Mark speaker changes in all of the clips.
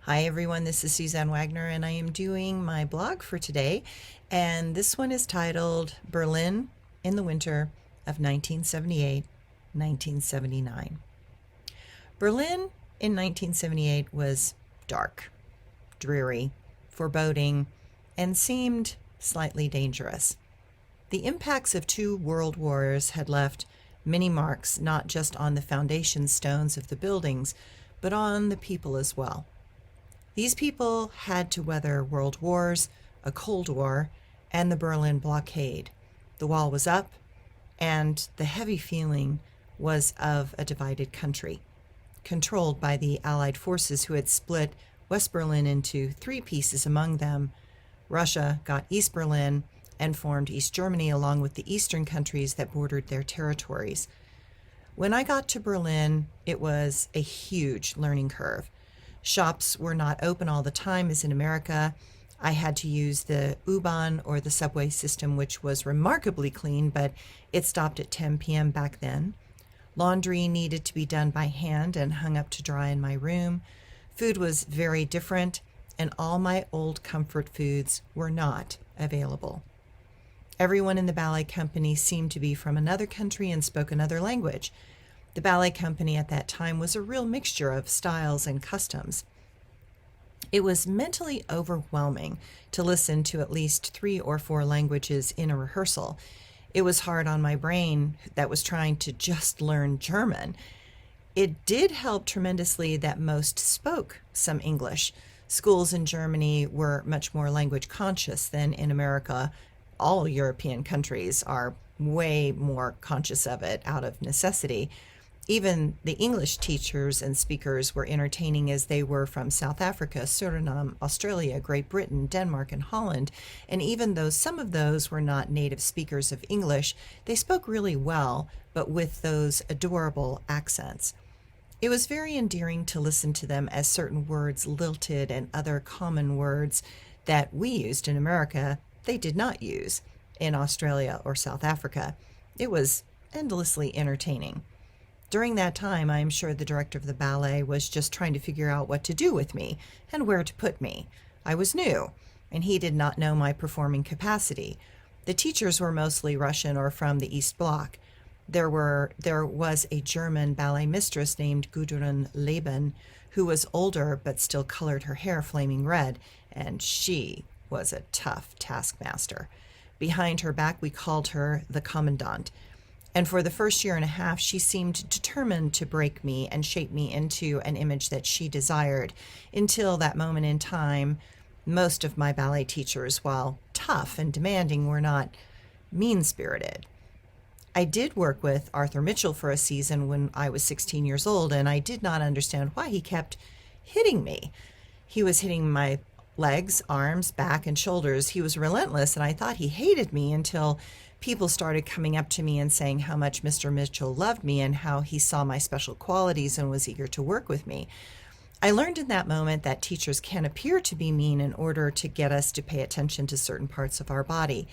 Speaker 1: Hi everyone, this is Suzanne Wagner, and I am doing my blog for today. And this one is titled Berlin in the Winter of 1978 1979. Berlin in 1978 was dark, dreary, foreboding, and seemed slightly dangerous. The impacts of two world wars had left many marks not just on the foundation stones of the buildings, but on the people as well. These people had to weather world wars, a Cold War, and the Berlin blockade. The wall was up, and the heavy feeling was of a divided country, controlled by the Allied forces who had split West Berlin into three pieces. Among them, Russia got East Berlin and formed East Germany along with the eastern countries that bordered their territories. When I got to Berlin, it was a huge learning curve. Shops were not open all the time as in America. I had to use the U-Bahn or the subway system, which was remarkably clean, but it stopped at 10 p.m. back then. Laundry needed to be done by hand and hung up to dry in my room. Food was very different, and all my old comfort foods were not available. Everyone in the ballet company seemed to be from another country and spoke another language. The ballet company at that time was a real mixture of styles and customs. It was mentally overwhelming to listen to at least 3 or 4 languages in a rehearsal. It was hard on my brain that was trying to just learn German. It did help tremendously that most spoke some English. Schools in Germany were much more language conscious than in America. All European countries are way more conscious of it out of necessity. Even the English teachers and speakers were entertaining as they were from South Africa, Suriname, Australia, Great Britain, Denmark, and Holland. And even though some of those were not native speakers of English, they spoke really well, but with those adorable accents. It was very endearing to listen to them as certain words lilted and other common words that we used in America, they did not use in Australia or South Africa. It was endlessly entertaining. During that time, I am sure the director of the ballet was just trying to figure out what to do with me and where to put me. I was new, and he did not know my performing capacity. The teachers were mostly Russian or from the East Bloc. There was a German ballet mistress named Gudrun Leben, who was older but still colored her hair flaming red, and she was a tough taskmaster. Behind her back, we called her the Commandant. And for the first year and a half, she seemed determined to break me and shape me into an image that she desired. Until that moment in time, most of my ballet teachers, while tough and demanding, were not mean-spirited. I did work with Arthur Mitchell for a season when I was 16 years old, and I did not understand why he kept hitting me. He was hitting my legs, arms, back, and shoulders. He was relentless, and I thought he hated me until people started coming up to me and saying how much Mr. Mitchell loved me and how he saw my special qualities and was eager to work with me. I learned in that moment that teachers can appear to be mean in order to get us to pay attention to certain parts of our body.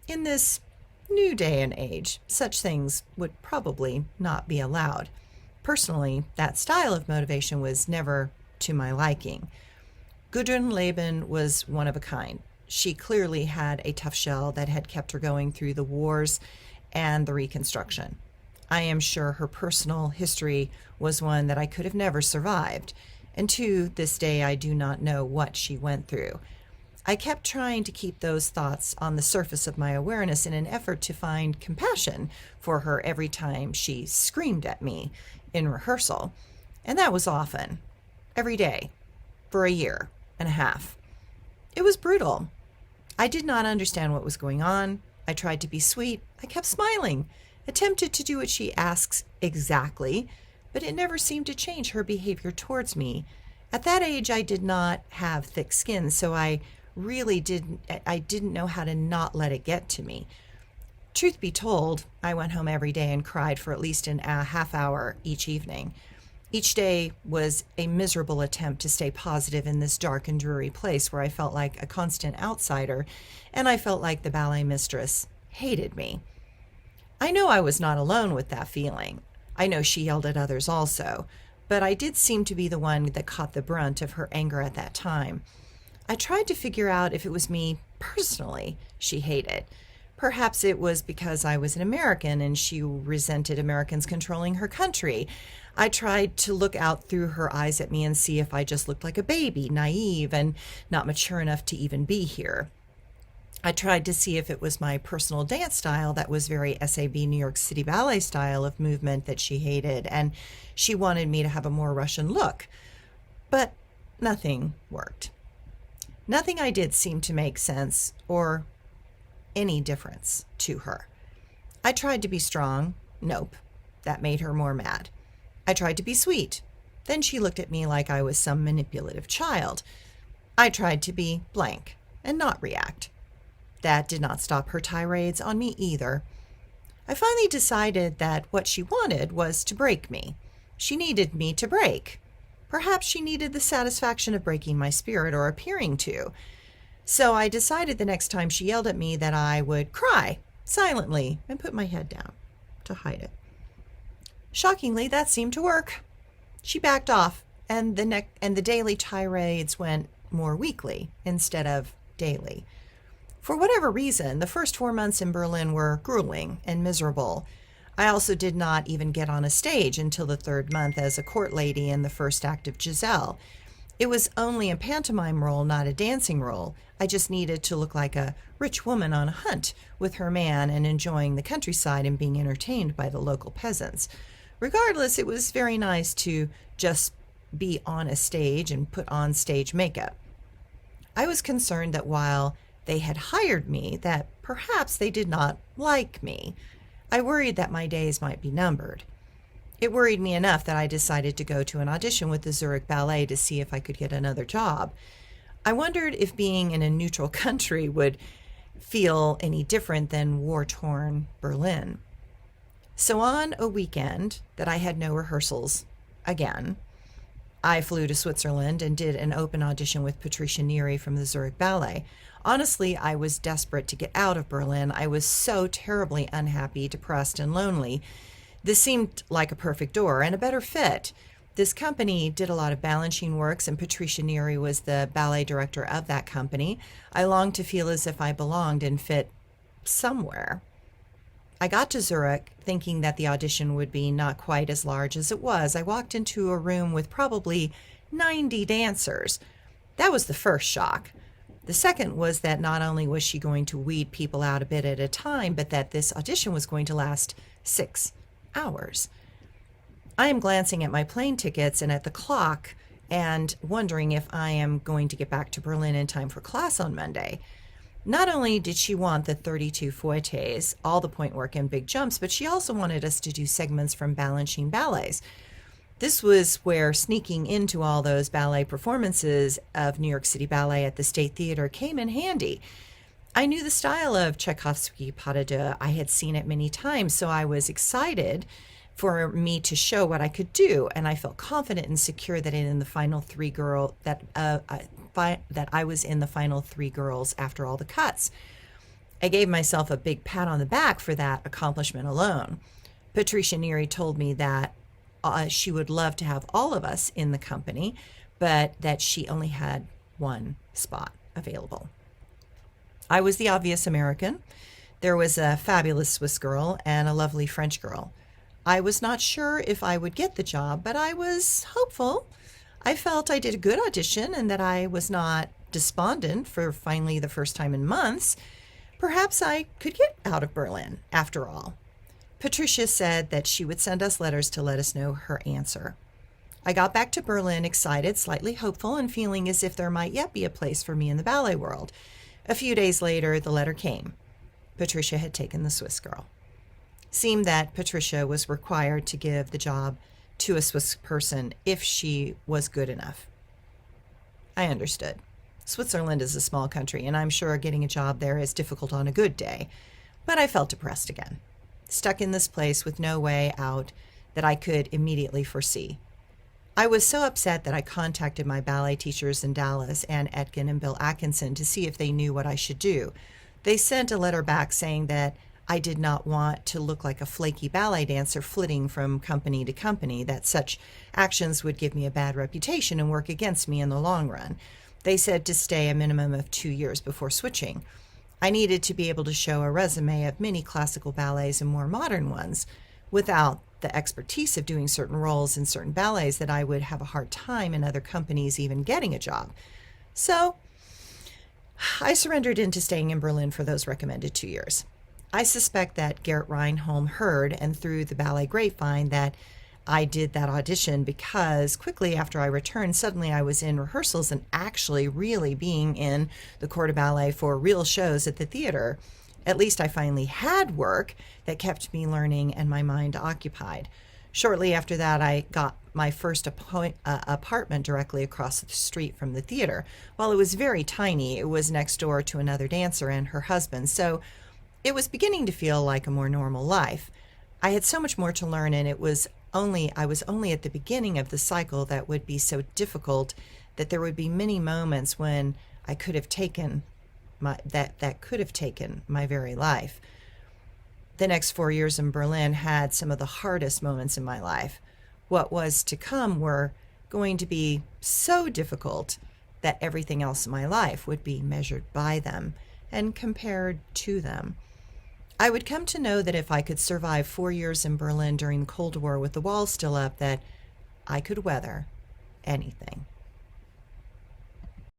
Speaker 1: In this new day and age, such things would probably not be allowed. Personally, that style of motivation was never to my liking. Gudrun Leben was one of a kind. She clearly had a tough shell that had kept her going through the wars and the Reconstruction. I am sure her personal history was one that I could have never survived, and to this day I do not know what she went through. I kept trying to keep those thoughts on the surface of my awareness in an effort to find compassion for her every time she screamed at me in rehearsal, and that was often, every day, for a year and a half. It was brutal. I did not understand what was going on. I tried to be sweet. I kept smiling, attempted to do what she asks exactly, but it never seemed to change her behavior towards me. At that age, I did not have thick skin, so I didn't know how to not let it get to me. Truth be told, I went home every day and cried for at least a half hour each evening. Each day was a miserable attempt to stay positive in this dark and dreary place where I felt like a constant outsider, and I felt like the ballet mistress hated me. I know I was not alone with that feeling. I know she yelled at others also, but I did seem to be the one that caught the brunt of her anger at that time. I tried to figure out if it was me personally she hated. Perhaps it was because I was an American and she resented Americans controlling her country. I tried to look out through her eyes at me and see if I just looked like a baby, naive and not mature enough to even be here. I tried to see if it was my personal dance style that was very SAB New York City Ballet style of movement that she hated, and she wanted me to have a more Russian look. But nothing worked. Nothing I did seemed to make sense or any difference to her. I tried to be strong. Nope. That made her more mad. I tried to be sweet. Then she looked at me like I was some manipulative child. I tried to be blank and not react. That did not stop her tirades on me either. I finally decided that what she wanted was to break me. She needed me to break. Perhaps she needed the satisfaction of breaking my spirit or appearing to. So I decided the next time she yelled at me that I would cry silently and put my head down to hide it. Shockingly, that seemed to work. She backed off, and the daily tirades went more weekly instead of daily. For whatever reason, the first 4 months in Berlin were grueling and miserable. I also did not even get on a stage until the 3rd month as a court lady in the first act of Giselle. It was only a pantomime role, not a dancing role. I just needed to look like a rich woman on a hunt with her man and enjoying the countryside and being entertained by the local peasants. Regardless, it was very nice to just be on a stage and put on stage makeup. I was concerned that while they had hired me, that perhaps they did not like me. I worried that my days might be numbered. It worried me enough that I decided to go to an audition with the Zurich Ballet to see if I could get another job. I wondered if being in a neutral country would feel any different than war-torn Berlin. So on a weekend that I had no rehearsals, again, I flew to Switzerland and did an open audition with Patricia Neri from the Zurich Ballet. Honestly, I was desperate to get out of Berlin. I was so terribly unhappy, depressed, and lonely. This seemed like a perfect door and a better fit. This company did a lot of balancing works, and Patricia Neri was the ballet director of that company. I longed to feel as if I belonged and fit somewhere. I got to Zurich thinking that the audition would be not quite as large as it was. I walked into a room with probably 90 dancers. That was the first shock. The second was that not only was she going to weed people out a bit at a time, but that this audition was going to last 6 hours. I am glancing at my plane tickets and at the clock and wondering if I am going to get back to Berlin in time for class on Monday. Not only did she want the 32 fouettes, all the point work and big jumps, but she also wanted us to do segments from Balanchine ballets. This was where sneaking into all those ballet performances of New York City Ballet at the State Theater came in handy. I knew the style of Tchaikovsky pas de deux. I had seen it many times, so I was excited for me to show what I could do, and I felt confident and secure that in the final three girl that I was in the final 3 girls after all the cuts. I gave myself a big pat on the back for that accomplishment alone. Patricia Neri told me that she would love to have all of us in the company, but that she only had 1 spot available. I was the obvious American. There was a fabulous Swiss girl and a lovely French girl. I was not sure if I would get the job, but I was hopeful. I felt I did a good audition and that I was not despondent for finally the first time in months. Perhaps I could get out of Berlin after all. Patricia said that she would send us letters to let us know her answer. I got back to Berlin excited, slightly hopeful, and feeling as if there might yet be a place for me in the ballet world. A few days later, the letter came. Patricia had taken the Swiss girl. Seemed that Patricia was required to give the job to a Swiss person if she was good enough. I understood. Switzerland is a small country, and I'm sure getting a job there is difficult on a good day. But I felt depressed again, stuck in this place with no way out that I could immediately foresee. I was so upset that I contacted my ballet teachers in Dallas, Ann Etkin and Bill Atkinson, to see if they knew what I should do. They sent a letter back saying that I did not want to look like a flaky ballet dancer flitting from company to company, that such actions would give me a bad reputation and work against me in the long run. They said to stay a minimum of 2 years before switching. I needed to be able to show a resume of many classical ballets and more modern ones without the expertise of doing certain roles in certain ballets that I would have a hard time in other companies even getting a job. So I surrendered into staying in Berlin for those recommended 2 years. I suspect that Gerrit Reinholm heard and through the ballet grapevine that I did that audition because quickly after I returned, suddenly I was in rehearsals and actually really being in the corps de ballet for real shows at the theater. At least I finally had work that kept me learning and my mind occupied. Shortly after that, I got my first apartment directly across the street from the theater. While it was very tiny, it was next door to another dancer and her husband, so it was beginning to feel like a more normal life. I had so much more to learn, and I was only at the beginning of the cycle that would be so difficult that there would be many moments when I could have taken that could have taken my very life. The next 4 years in Berlin had some of the hardest moments in my life. What was to come were going to be so difficult that everything else in my life would be measured by them and compared to them. I would come to know that if I could survive 4 years in Berlin during the Cold War with the walls still up, that I could weather anything.